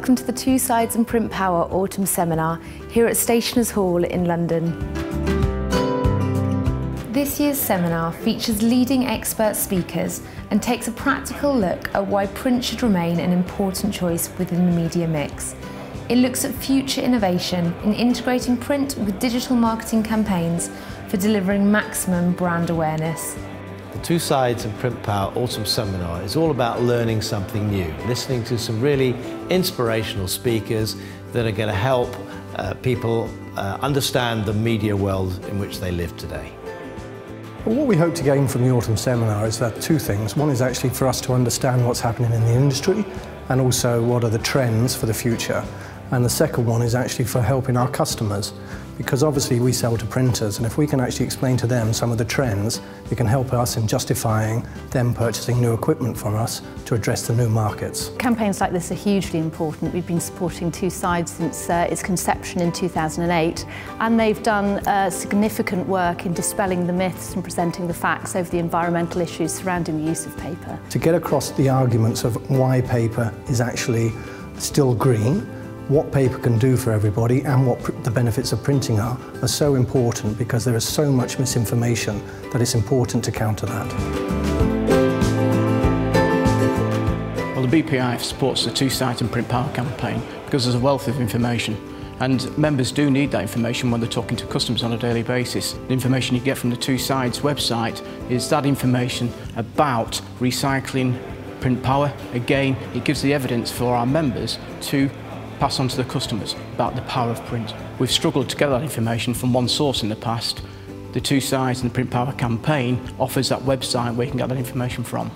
welcome to the Two Sides and Print Power Autumn Seminar here at Stationers' Hall in London. This year's seminar features leading expert speakers and takes a practical look at why print should remain an important choice within the media mix. It looks at future innovation in integrating print with digital marketing campaigns for delivering maximum brand awareness. The Two Sides and Print Power Autumn Seminar is all about learning something new, listening to some really inspirational speakers that are going to help people understand the media world in which they live today. Well, what we hope to gain from the Autumn Seminar is that two things. One is actually for us to understand what's happening in the industry and also what are the trends for the future. And the second one is actually for helping our customers, because obviously we sell to printers, and if we can actually explain to them some of the trends, it can help us in justifying them purchasing new equipment from us to address the new markets. Campaigns like this are hugely important. We've been supporting Two Sides since its conception in 2008, and they've done significant work in dispelling the myths and presenting the facts over the environmental issues surrounding the use of paper. To get across the arguments of why paper is actually still green, what paper can do for everybody and what the benefits of printing are so important, because there is so much misinformation that it's important to counter that. Well, the BPIF supports the Two Sides and Print Power campaign because there's a wealth of information, and members do need that information when they're talking to customers on a daily basis. The information you get from the Two Sides website is that information about recycling print power. Again, it gives the evidence for our members to pass on to the customers about the power of print. We've struggled to get that information from one source in the past. The Two Sides and the Print Power campaign offers that website where you can get that information from.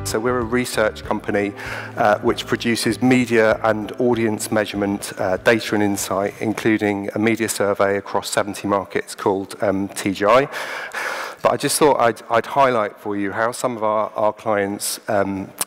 So we're a research company which produces media and audience measurement data and insight, including a media survey across 70 markets called TGI. But I just thought I'd highlight for you how some of our clients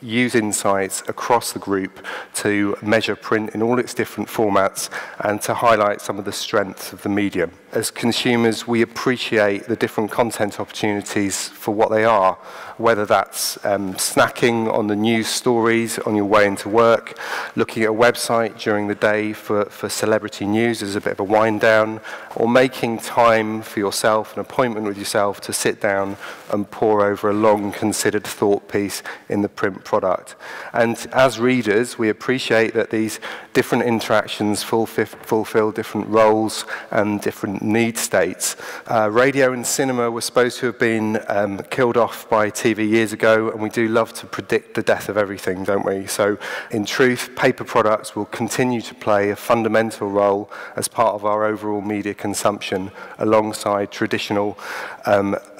use insights across the group to measure print in all its different formats and to highlight some of the strengths of the medium. As consumers, we appreciate the different content opportunities for what they are, whether that's snacking on the news stories on your way into work, looking at a website during the day for celebrity news as a bit of a wind down, or making time for yourself, an appointment with yourself to sit down and pore over a long considered thought piece in the print product. And as readers, we appreciate that these different interactions fulfill different roles and different need states. Radio and cinema were supposed to have been killed off by TV years ago, and we do love to predict the death of everything, don't we? So in truth, paper products will continue to play a fundamental role as part of our overall media consumption alongside traditional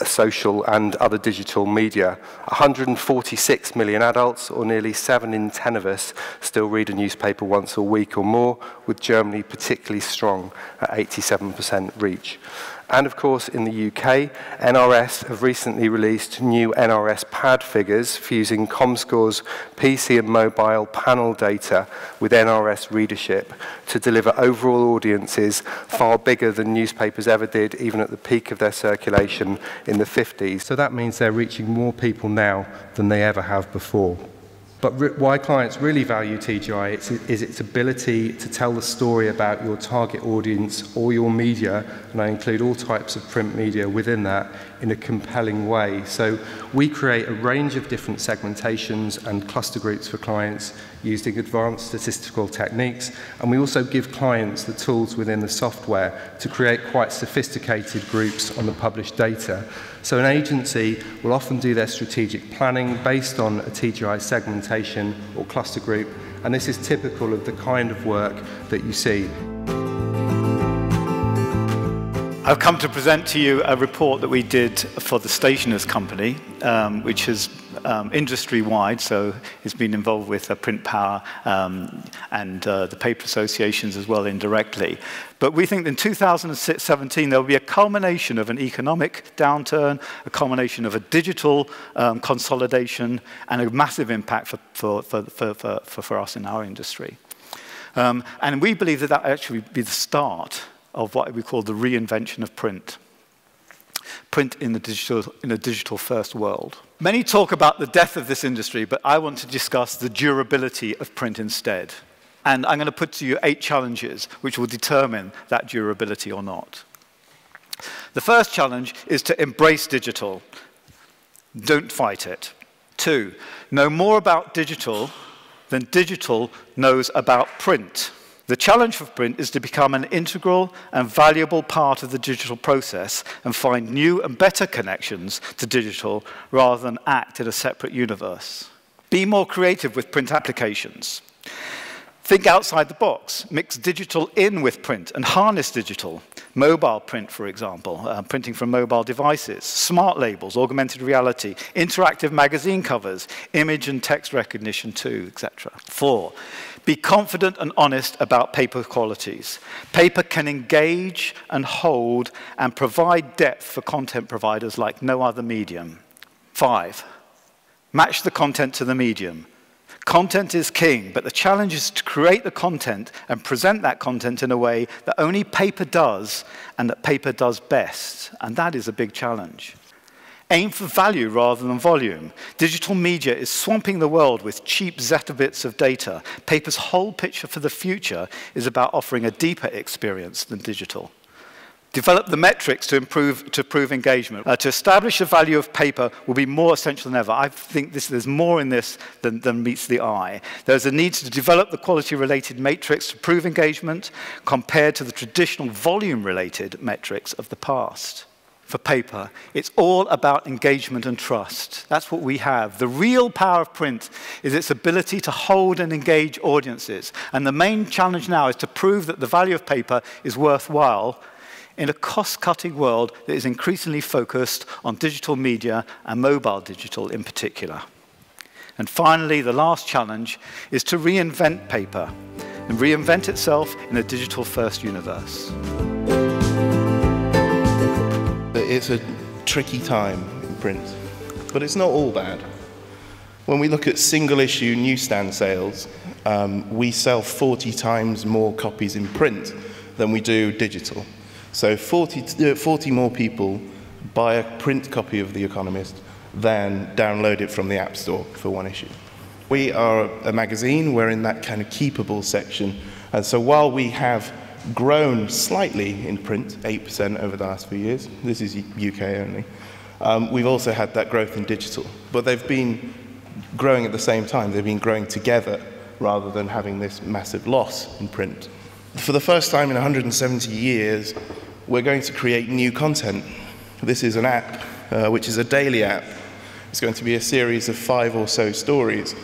social and other digital media. 146 million adults, or nearly 7 in 10 of us, still read a newspaper once a week or more, with Germany particularly strong at 87% reach. And of course, in the UK, NRS have recently released new NRS pad figures fusing Comscore's PC and mobile panel data with NRS readership to deliver overall audiences far bigger than newspapers ever did, even at the peak of their circulation in the 50s. So that means they're reaching more people now than they ever have before. But why clients really value TGI is its ability to tell the story about your target audience or your media, and I include all types of print media within that, in a compelling way. So we create a range of different segmentations and cluster groups for clients using advanced statistical techniques, and we also give clients the tools within the software to create quite sophisticated groups on the published data. So an agency will often do their strategic planning based on a TGI segmentation or cluster group, and this is typical of the kind of work that you see. I've come to present to you a report that we did for the Stationers Company, which is industry-wide, so it's been involved with Print Power and the paper associations as well indirectly. But we think in 2017 there will be a culmination of an economic downturn, a culmination of a digital consolidation, and a massive impact for us in our industry. And we believe that that actually be the start of what we call the reinvention of print. print in a digital-first world. Many talk about the death of this industry, but I want to discuss the durability of print instead. And I'm going to put to you 8 challenges which will determine that durability or not. The first challenge is to embrace digital. Don't fight it. 2, know more about digital than digital knows about print. The challenge for print is to become an integral and valuable part of the digital process and find new and better connections to digital rather than act in a separate universe. Be more creative with print applications. Think outside the box. Mix digital in with print and harness digital. Mobile print, for example, printing from mobile devices, smart labels, augmented reality, interactive magazine covers, image and text recognition too, etc. 4, be confident and honest about paper qualities. Paper can engage and hold and provide depth for content providers like no other medium. 5, match the content to the medium. Content is king, but the challenge is to create the content and present that content in a way that only paper does and that paper does best. And that is a big challenge. Aim for value rather than volume. Digital media is swamping the world with cheap zettabytes of data. Paper's whole picture for the future is about offering a deeper experience than digital. Develop the metrics to improve engagement. To establish the value of paper will be more essential than ever. I think there's more in this than meets the eye. There's a need to develop the quality-related matrix to prove engagement compared to the traditional volume-related metrics of the past. For paper, it's all about engagement and trust. That's what we have. The real power of print is its ability to hold and engage audiences. And the main challenge now is to prove that the value of paper is worthwhile in a cost-cutting world that is increasingly focused on digital media and mobile digital in particular. And finally, the last challenge is to reinvent paper and reinvent itself in a digital-first universe. It's a tricky time in print, but it's not all bad. When we look at single-issue newsstand sales, we sell 40 times more copies in print than we do digital. So 40 more people buy a print copy of The Economist than download it from the App Store for one issue. We are a magazine, we're in that kind of keepable section, and so while we have grown slightly in print, 8% over the last few years, this is UK only, we've also had that growth in digital, but they've been growing at the same time, they've been growing together rather than having this massive loss in print. For the first time in 170 years, we're going to create new content. This is an app, which is a daily app. It's going to be a series of 5 or so stories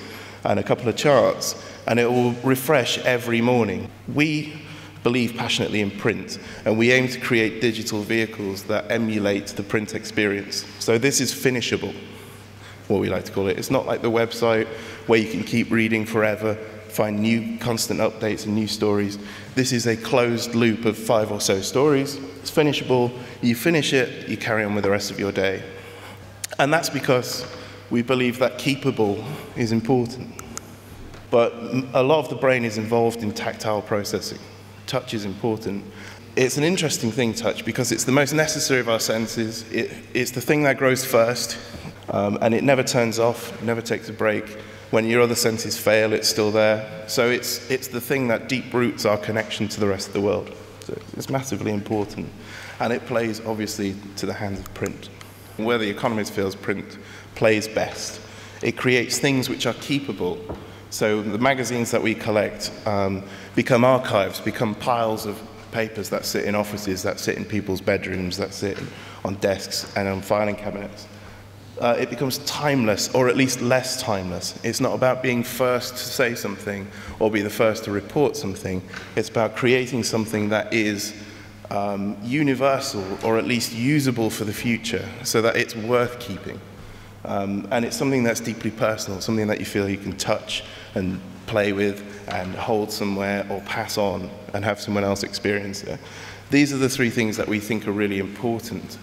and a couple of charts, and it will refresh every morning. We believe passionately in print, and we aim to create digital vehicles that emulate the print experience. So this is finishable, what we like to call it. It's not like the website where you can keep reading forever, find new constant updates and new stories. This is a closed loop of 5 or so stories. It's finishable. You finish it, you carry on with the rest of your day. And that's because we believe that keepable is important. But a lot of the brain is involved in tactile processing. Touch is important. It's an interesting thing, touch, because it's the most necessary of our senses. It's the thing that grows first, and it never turns off, it never takes a break. When your other senses fail, it's still there. So it's the thing that deep roots our connection to the rest of the world. So it's massively important. And it plays, obviously, to the hands of print. Where The Economist feels print plays best. It creates things which are keepable. So the magazines that we collect become archives, become piles of papers that sit in offices, that sit in people's bedrooms, that sit on desks and on filing cabinets. It becomes timeless, or at least less timeless. It's not about being first to say something or be the first to report something. It's about creating something that is universal, or at least usable for the future, so that it's worth keeping. And it's something that's deeply personal, something that you feel you can touch and play with and hold somewhere or pass on and have someone else experience it. These are the 3 things that we think are really important.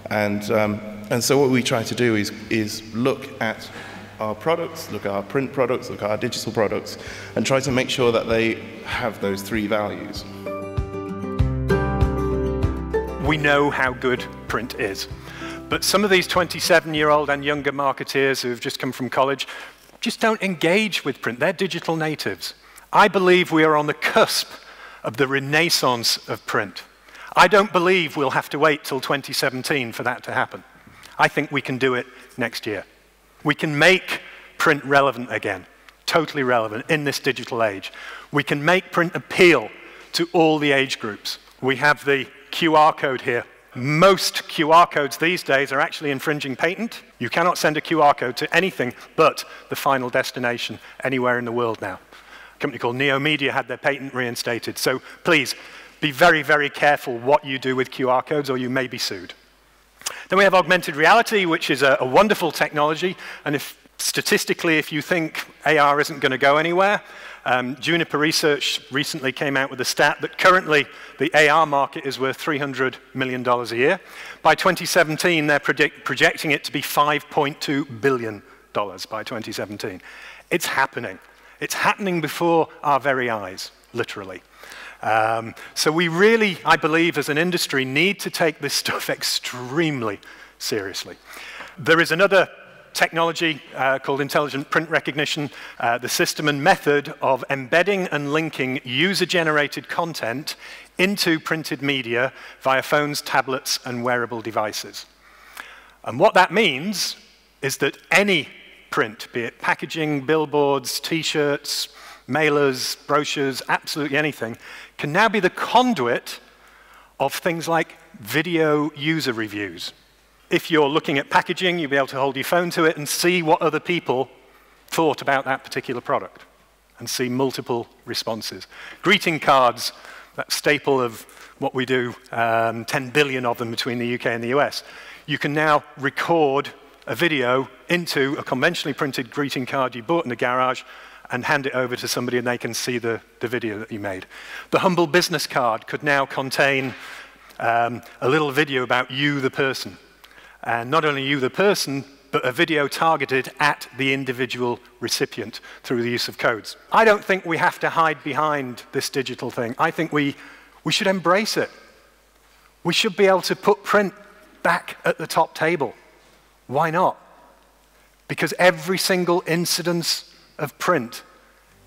And so what we try to do is look at our products, look at our print products, look at our digital products, and try to make sure that they have those 3 values. We know how good print is. But some of these 27-year-old and younger marketeers who have just come from college just don't engage with print. They're digital natives. I believe we are on the cusp of the renaissance of print. I don't believe we'll have to wait till 2017 for that to happen. I think we can do it next year. We can make print relevant again, totally relevant in this digital age. We can make print appeal to all the age groups. We have the QR code here. Most QR codes these days are actually infringing patent. You cannot send a QR code to anything but the final destination anywhere in the world now. A company called Neomedia had their patent reinstated. So please, be very, very careful what you do with QR codes or you may be sued. Then we have augmented reality, which is a wonderful technology. And statistically, if you think AR isn't going to go anywhere, Juniper Research recently came out with a stat that currently the AR market is worth $300 million a year. By 2017, they're projecting it to be $5.2 billion by 2017. It's happening. It's happening before our very eyes, literally. So we really, I believe, as an industry, need to take this stuff extremely seriously. There is another technology called intelligent print recognition, the system and method of embedding and linking user-generated content into printed media via phones, tablets, and wearable devices. And what that means is that any print, be it packaging, billboards, T-shirts, mailers, brochures, absolutely anything, can now be the conduit of things like video user reviews. If you're looking at packaging, you'll be able to hold your phone to it and see what other people thought about that particular product and see multiple responses. Greeting cards, that staple of what we do, 10 billion of them between the UK and the US. You can now record a video into a conventionally printed greeting card you bought in the garage and hand it over to somebody and they can see the video that you made. The humble business card could now contain a little video about you, the person. And not only you, the person, but a video targeted at the individual recipient through the use of codes. I don't think we have to hide behind this digital thing. I think we should embrace it. We should be able to put print back at the top table. Why not? Because every single incidence of print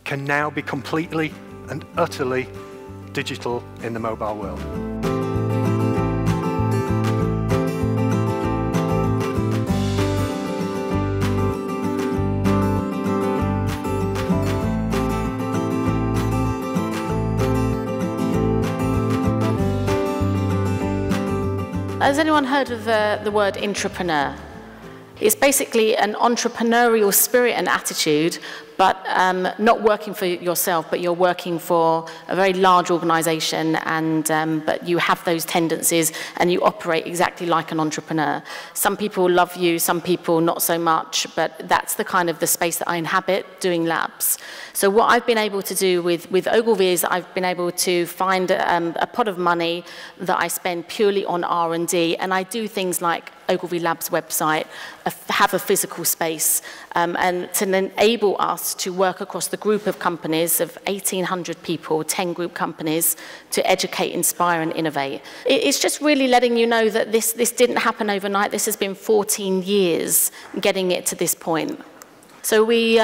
can now be completely and utterly digital in the mobile world. Has anyone heard of the word intrapreneur? It's basically an entrepreneurial spirit and attitude, but not working for yourself, but you're working for a very large organization, and but you have those tendencies and you operate exactly like an entrepreneur. Some people love you, some people not so much, but that's the kind of the space that I inhabit doing labs. So what I've been able to do with Ogilvy is I've been able to find a pot of money that I spend purely on R&D, and I do things like Ogilvy Labs website, have a physical space, and to enable us to work across the group of companies of 1,800 people, 10 group companies, to educate, inspire, and innovate. It's just really letting you know that this didn't happen overnight. This has been 14 years getting it to this point. So we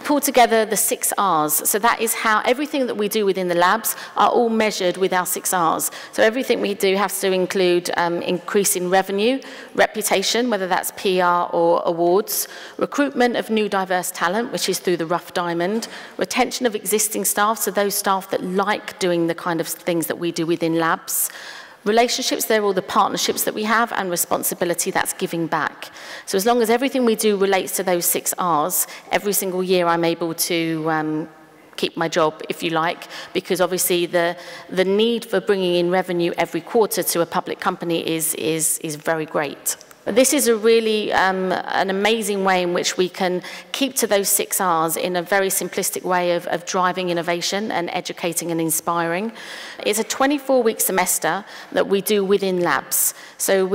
pulled together the 6 R's. So that is how everything that we do within the labs are all measured with our 6 R's. So everything we do has to include increasing revenue, reputation, whether that's PR or awards, recruitment of new diverse talent, which is through the Rough Diamond, retention of existing staff, so those staff that like doing the kind of things that we do within labs, relationships, they're all the partnerships that we have, and responsibility, that's giving back. So as long as everything we do relates to those 6 R's, every single year I'm able to keep my job, if you like, because obviously the need for bringing in revenue every quarter to a public company is very great. This is a really an amazing way in which we can keep to those 6 R's in a very simplistic way of driving innovation and educating and inspiring. It's a 24-week semester that we do within labs. So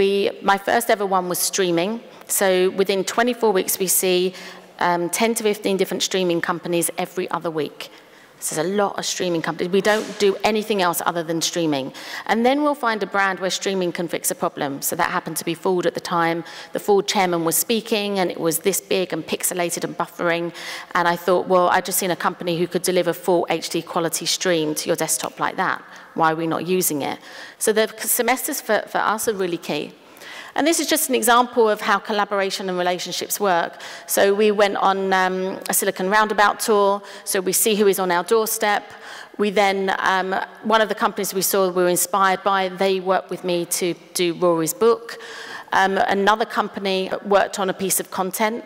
my first ever one was streaming. So within 24 weeks, we see 10 to 15 different streaming companies every other week. So there's a lot of streaming companies. We don't do anything else other than streaming. And then we'll find a brand where streaming can fix a problem. So that happened to be Ford at the time. The Ford chairman was speaking, and it was this big and pixelated and buffering. And I thought, well, I'd just seen a company who could deliver full HD quality stream to your desktop like that. Why are we not using it? So the semesters for us are really key. And this is just an example of how collaboration and relationships work. So we went on a Silicon Roundabout tour, so we see who is on our doorstep. We then, one of the companies we saw we were inspired by, they worked with me to do Rory's book. Another company worked on a piece of content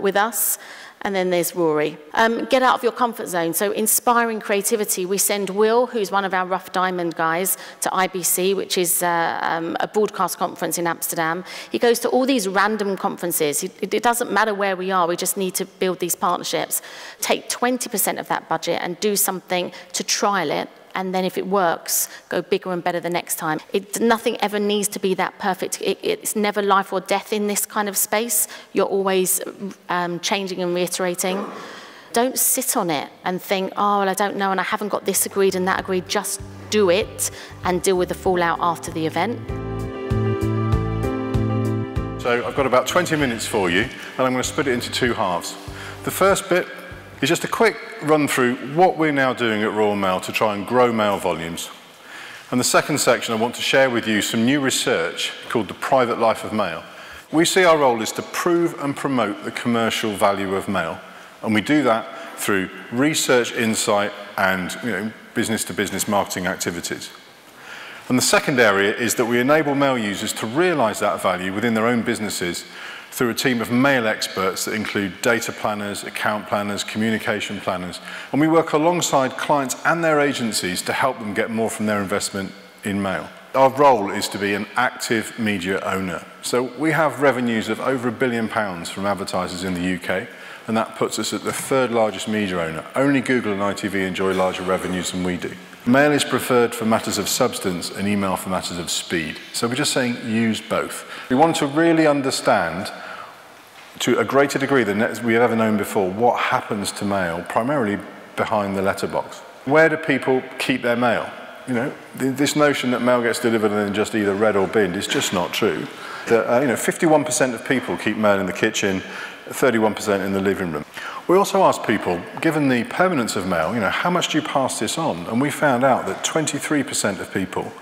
with us. And then there's Rory. Get out of your comfort zone. So inspiring creativity. We send Will, who's one of our Rough Diamond guys, to IBC, which is a broadcast conference in Amsterdam. He goes to all these random conferences. It doesn't matter where we are. We just need to build these partnerships. Take 20% of that budget and do something to trial it. And then if it works, go bigger and better the next time. Nothing ever needs to be that perfect. It's never life or death in this kind of space. You're always changing and reiterating. Don't sit on it and think, oh, well, I don't know, and I haven't got this agreed and that agreed. Just do it and deal with the fallout after the event. So I've got about 20 minutes for you, and I'm going to split it into two halves. The first bit is just a quick run through what we're now doing at Royal Mail to try and grow mail volumes. And the second section, I want to share with you some new research called The Private Life of Mail. We see our role is to prove and promote the commercial value of mail. And we do that through research, insight, and business-to-business marketing activities. And the second area is that we enable mail users to realise that value within their own businesses through a team of mail experts that include data planners, account planners, communication planners. And we work alongside clients and their agencies to help them get more from their investment in mail. Our role is to be an active media owner. So we have revenues of over £1 billion from advertisers in the UK, and that puts us at the third largest media owner. Only Google and ITV enjoy larger revenues than we do. Mail is preferred for matters of substance and email for matters of speed. So we're just saying use both. We want to really understand, to a greater degree than we have ever known before, what happens to mail, primarily behind the letterbox. Where do people keep their mail? This notion that mail gets delivered and then just either read or binned is just not true. That 51% of people keep mail in the kitchen, 31% in the living room. We also asked people, given the permanence of mail, how much do you pass this on? And we found out that 23% of people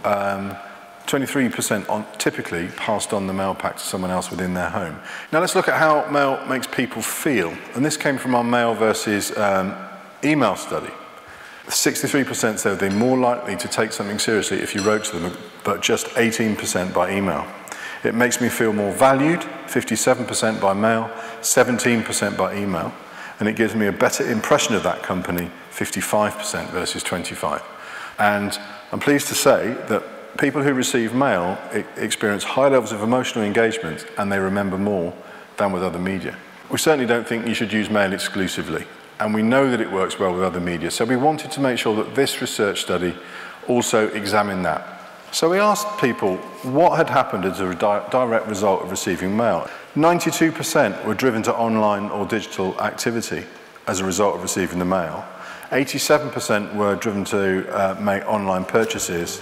23% typically passed on the mail pack to someone else within their home. Now let's look at how mail makes people feel. And this came from our mail versus email study. 63% said they're more likely to take something seriously if you wrote to them, but just 18% by email. It makes me feel more valued, 57% by mail, 17% by email. And it gives me a better impression of that company, 55% versus 25%. And I'm pleased to say that people who receive mail experience high levels of emotional engagement, and they remember more than with other media. We certainly don't think you should use mail exclusively, and we know that it works well with other media. So we wanted to make sure that this research study also examined that. So we asked people what had happened as a direct result of receiving mail. 92% were driven to online or digital activity as a result of receiving the mail. 87% were driven to make online purchases,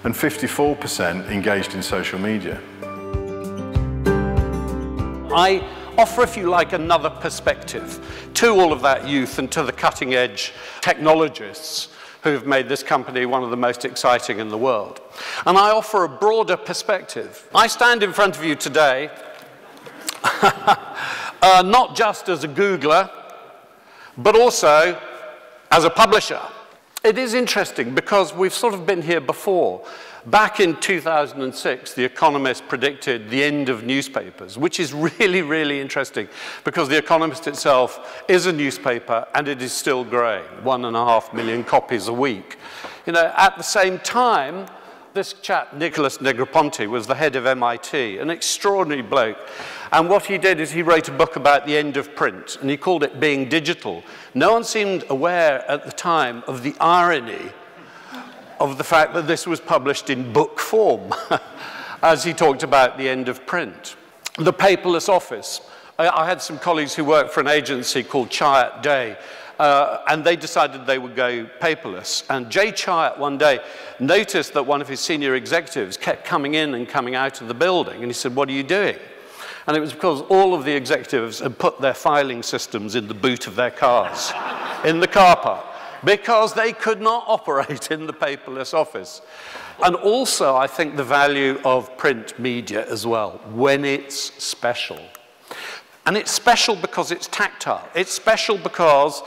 and 54% engaged in social media. I offer, if you like, another perspective to all of that youth and to the cutting-edge technologists who have made this company one of the most exciting in the world. And I offer a broader perspective. I stand in front of you today not just as a Googler, but also as a publisher. It is interesting because we've sort of been here before. Back in 2006, The Economist predicted the end of newspapers, which is really, really interesting because The Economist itself is a newspaper and it is still growing, 1.5 million copies a week. At the same time, this chap, Nicholas Negroponte, was the head of MIT, an extraordinary bloke. And what he did is he wrote a book about the end of print, and he called it Being Digital. No one seemed aware at the time of the irony of the fact that this was published in book form, as he talked about the end of print. The paperless office. I had some colleagues who worked for an agency called Chiat Day, and they decided they would go paperless. And Jay Chiat one day noticed that one of his senior executives kept coming in and coming out of the building, and he said, "What are you doing?" And it was because all of the executives had put their filing systems in the boot of their cars, in the car park, because they could not operate in the paperless office. And also, I think the value of print media as well, when it's special. And it's special because it's tactile. It's special because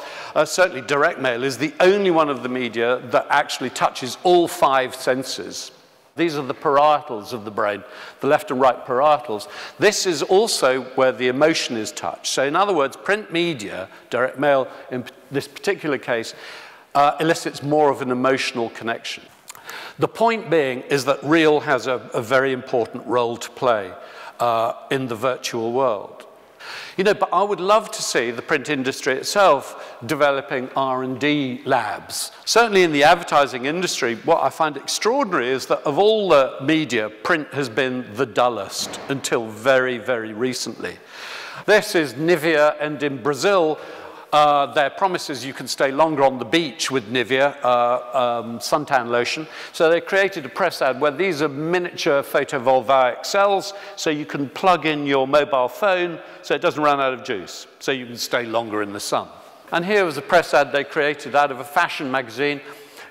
certainly direct mail is the only one of the media that actually touches all 5 senses. These are the parietals of the brain, the left and right parietals. This is also where the emotion is touched. So in other words, print media, direct mail in this particular case, elicits more of an emotional connection. The point being is that real has a very important role to play in the virtual world. You know, but I would love to see the print industry itself developing R&D labs. Certainly in the advertising industry, what I find extraordinary is that of all the media, print has been the dullest until very, very recently. This is Nivea, and in Brazil, their promise is you can stay longer on the beach with Nivea suntan lotion. So they created a press ad where these are miniature photovoltaic cells, so you can plug in your mobile phone so it doesn't run out of juice, so you can stay longer in the sun. And here was a press ad they created out of a fashion magazine.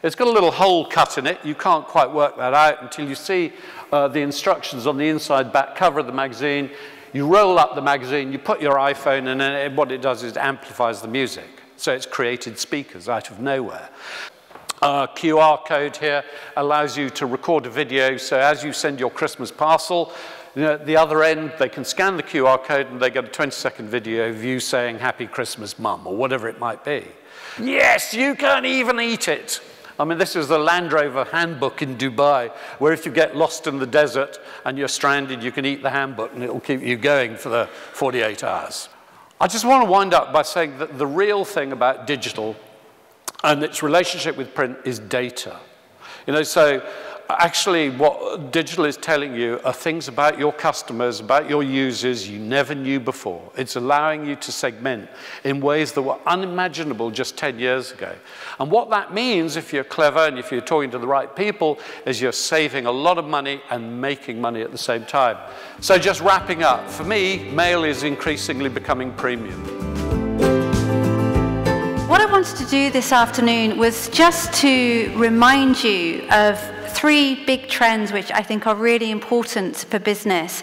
It's got a little hole cut in it. You can't quite work that out until you see the instructions on the inside back cover of the magazine. You roll up the magazine, you put your iPhone, and then what it does is it amplifies the music. So it's created speakers out of nowhere. QR code here allows you to record a video, so as you send your Christmas parcel, you know, at the other end, they can scan the QR code and they get a 20-second video of you saying, "Happy Christmas, Mum," or whatever it might be. Yes, you can even eat it. I mean, this is the Land Rover handbook in Dubai, where if you get lost in the desert and you're stranded, you can eat the handbook and it'll keep you going for the 48 hours. I just want to wind up by saying that the real thing about digital and its relationship with print is data. You know, so actually what digital is telling you are things about your customers, about your users you never knew before. It's allowing you to segment in ways that were unimaginable just 10 years ago. And what that means, if you're clever and if you're talking to the right people, is you're saving a lot of money and making money at the same time. So just wrapping up, for me, mail is increasingly becoming premium. What I wanted to do this afternoon was just to remind you of 3 big trends which I think are really important for business,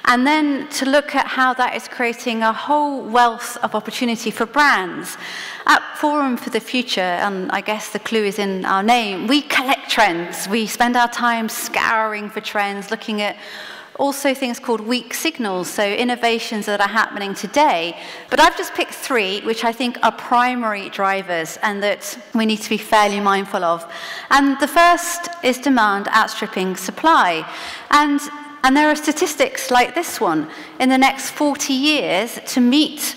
and then to look at how that is creating a whole wealth of opportunity for brands. At Forum for the Future, and I guess the clue is in our name, we collect trends. We spend our time scouring for trends, looking at also things called weak signals, so innovations that are happening today. But I've just picked 3, which I think are primary drivers and that we need to be fairly mindful of. And the first is demand outstripping supply. And there are statistics like this one. In the next 40 years, to meet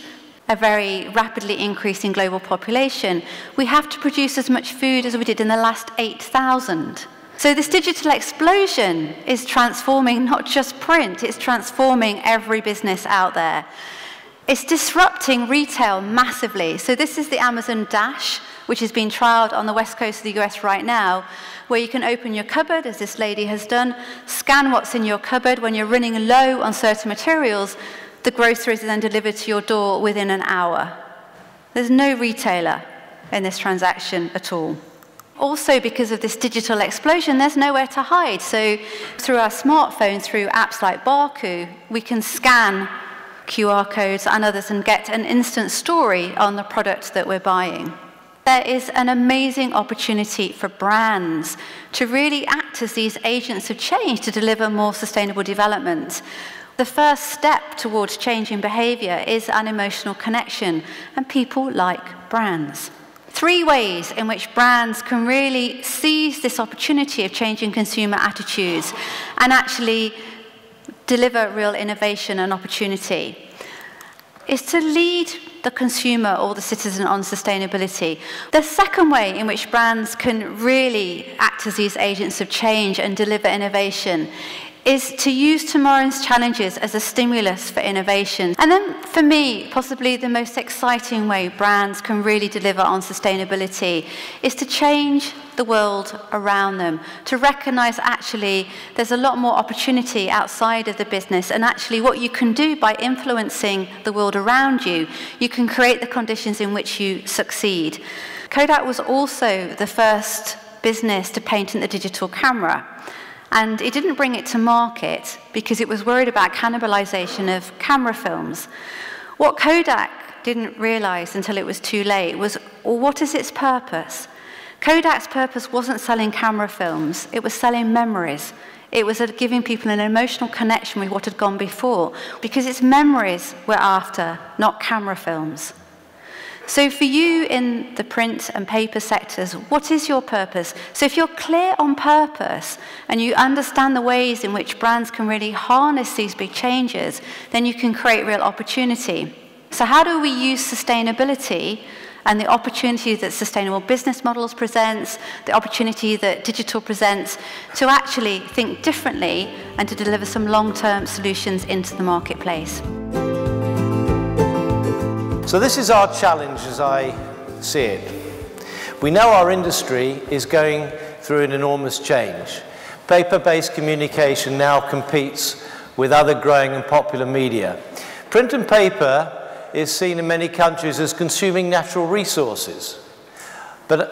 a very rapidly increasing global population, we have to produce as much food as we did in the last 8,000. So this digital explosion is transforming not just print, it's transforming every business out there. It's disrupting retail massively. So this is the Amazon Dash, which is being trialed on the west coast of the US right now, where you can open your cupboard, as this lady has done, scan what's in your cupboard. When you're running low on certain materials, the groceries are then delivered to your door within an hour. There's no retailer in this transaction at all. Also, because of this digital explosion, there's nowhere to hide. So through our smartphone, through apps like Barku, we can scan QR codes and others and get an instant story on the product that we're buying. There is an amazing opportunity for brands to really act as these agents of change to deliver more sustainable development. The first step towards changing behavior is an emotional connection, and people like brands. 3 ways in which brands can really seize this opportunity of changing consumer attitudes and actually deliver real innovation and opportunity is to lead the consumer or the citizen on sustainability. The second way in which brands can really act as these agents of change and deliver innovation is to use tomorrow's challenges as a stimulus for innovation. And then for me, possibly the most exciting way brands can really deliver on sustainability is to change the world around them, to recognize actually there's a lot more opportunity outside of the business, and actually what you can do by influencing the world around you, you can create the conditions in which you succeed. Kodak was also the first business to patent the digital camera. And it didn't bring it to market because it was worried about cannibalization of camera films. What Kodak didn't realize until it was too late was, well, what is its purpose? Kodak's purpose wasn't selling camera films, it was selling memories. It was giving people an emotional connection with what had gone before, because it's memories we're after, not camera films. So for you in the print and paper sectors, what is your purpose? So if you're clear on purpose and you understand the ways in which brands can really harness these big changes, then you can create real opportunity. So how do we use sustainability and the opportunity that sustainable business models presents, the opportunity that digital presents, to actually think differently and to deliver some long-term solutions into the marketplace? So this is our challenge as I see it. We know our industry is going through an enormous change. Paper-based communication now competes with other growing and popular media. Print and paper is seen in many countries as consuming natural resources.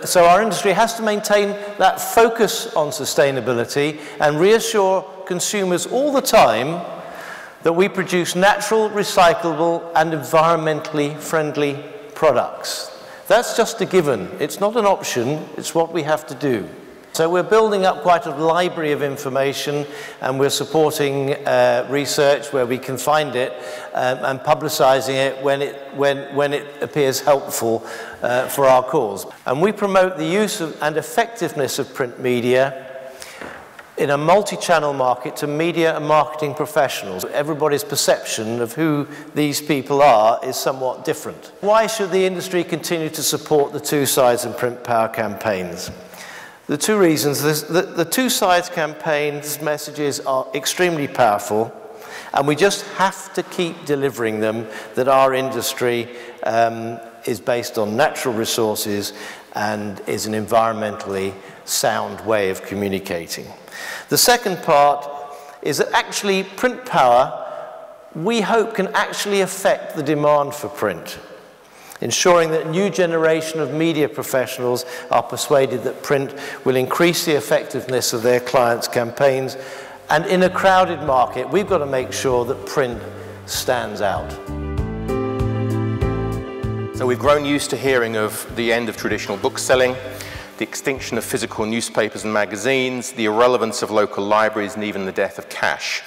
So our industry has to maintain that focus on sustainability and reassure consumers all the time that we produce natural, recyclable, and environmentally friendly products. That's just a given. It's not an option, it's what we have to do. So we're building up quite a library of information, and we're supporting research where we can find it and publicizing it when it appears helpful for our cause. And we promote the use of and effectiveness of print media in a multi-channel market to media and marketing professionals. Everybody's perception of who these people are is somewhat different. Why should the industry continue to support the Two Sides and Print Power campaigns? The two reasons. The Two Sides campaign's messages are extremely powerful, and we just have to keep delivering them, that our industry is based on natural resources and is an environmentally sound way of communicating. The second part is that actually print power, we hope, can actually affect the demand for print, ensuring that a new generation of media professionals are persuaded that print will increase the effectiveness of their clients' campaigns. And in a crowded market, we've got to make sure that print stands out. So we've grown used to hearing of the end of traditional book selling, the extinction of physical newspapers and magazines, the irrelevance of local libraries, and even the death of cash.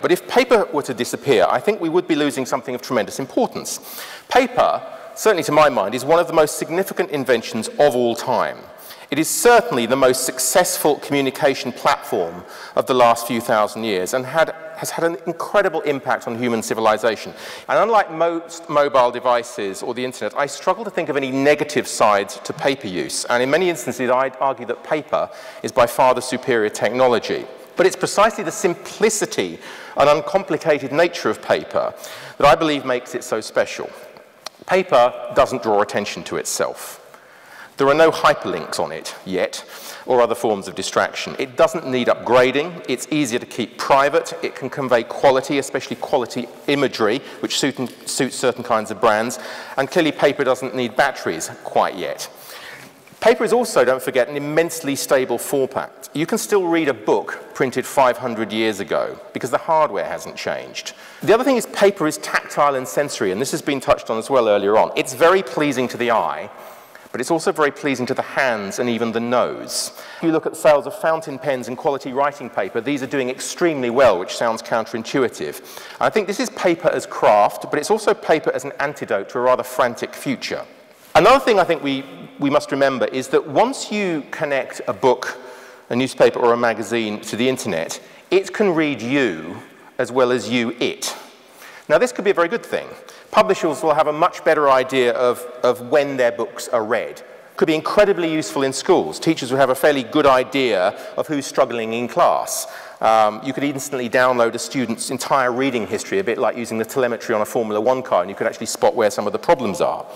But if paper were to disappear, I think we would be losing something of tremendous importance. Paper, certainly to my mind, is one of the most significant inventions of all time. It is certainly the most successful communication platform of the last few thousand years and has had an incredible impact on human civilization. And unlike most mobile devices or the internet, I struggle to think of any negative sides to paper use. And in many instances, I'd argue that paper is by far the superior technology. But it's precisely the simplicity and uncomplicated nature of paper that I believe makes it so special. Paper doesn't draw attention to itself. There are no hyperlinks on it yet, or other forms of distraction. It doesn't need upgrading. It's easier to keep private. It can convey quality, especially quality imagery, which suits certain kinds of brands. And clearly, paper doesn't need batteries quite yet. Paper is also, don't forget, an immensely stable format. You can still read a book printed 500 years ago because the hardware hasn't changed. The other thing is paper is tactile and sensory, and this has been touched on as well earlier on. It's very pleasing to the eye, but it's also very pleasing to the hands and even the nose. If you look at sales of fountain pens and quality writing paper, these are doing extremely well, which sounds counterintuitive. And I think this is paper as craft, but it's also paper as an antidote to a rather frantic future. Another thing I think we must remember is that once you connect a book, a newspaper or a magazine to the internet, it can read you as well as you it. Now this could be a very good thing. Publishers will have a much better idea of when their books are read. could be incredibly useful in schools. Teachers would have a fairly good idea of who's struggling in class. You could instantly download a student's entire reading history, a bit like using the telemetry on a Formula One car, and you could actually spot where some of the problems are.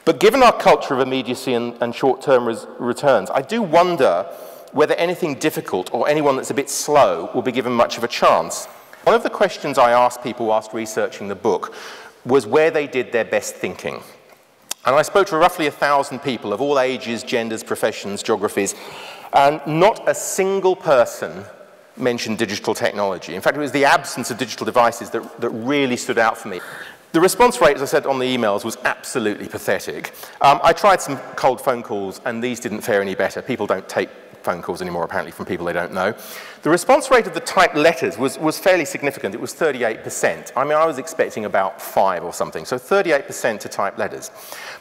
But given our culture of immediacy and short-term returns, I do wonder whether anything difficult or anyone that's a bit slow will be given much of a chance. One of the questions I asked people whilst researching the book was where they did their best thinking. And I spoke to roughly 1,000 people of all ages, genders, professions, geographies, and not a single person mentioned digital technology. In fact, it was the absence of digital devices that really stood out for me. The response rate, as I said on the emails, was absolutely pathetic. I tried some cold phone calls, and these didn't fare any better. People don't take phone calls anymore, apparently, from people they don't know. The response rate of the typed letters was fairly significant. It was 38%. I mean, I was expecting about 5 or something, so 38% to typed letters.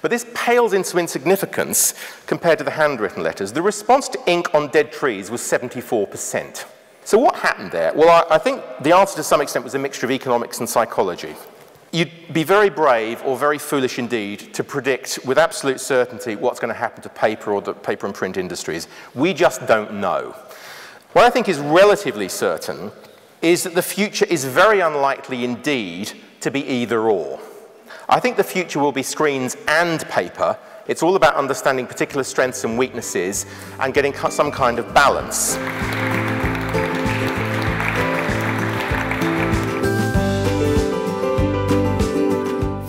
But this pales into insignificance compared to the handwritten letters. The response to ink on dead trees was 74%. So what happened there? Well, I think the answer to some extent was a mixture of economics and psychology. You'd be very brave or very foolish indeed to predict with absolute certainty what's going to happen to paper or the paper and print industries. We just don't know. What I think is relatively certain is that the future is very unlikely indeed to be either or. I think the future will be screens and paper. It's all about understanding particular strengths and weaknesses and getting some kind of balance.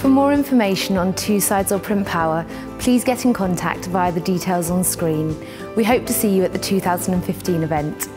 For more information on Two Sides or Print Power, please get in contact via the details on screen. We hope to see you at the 2015 event.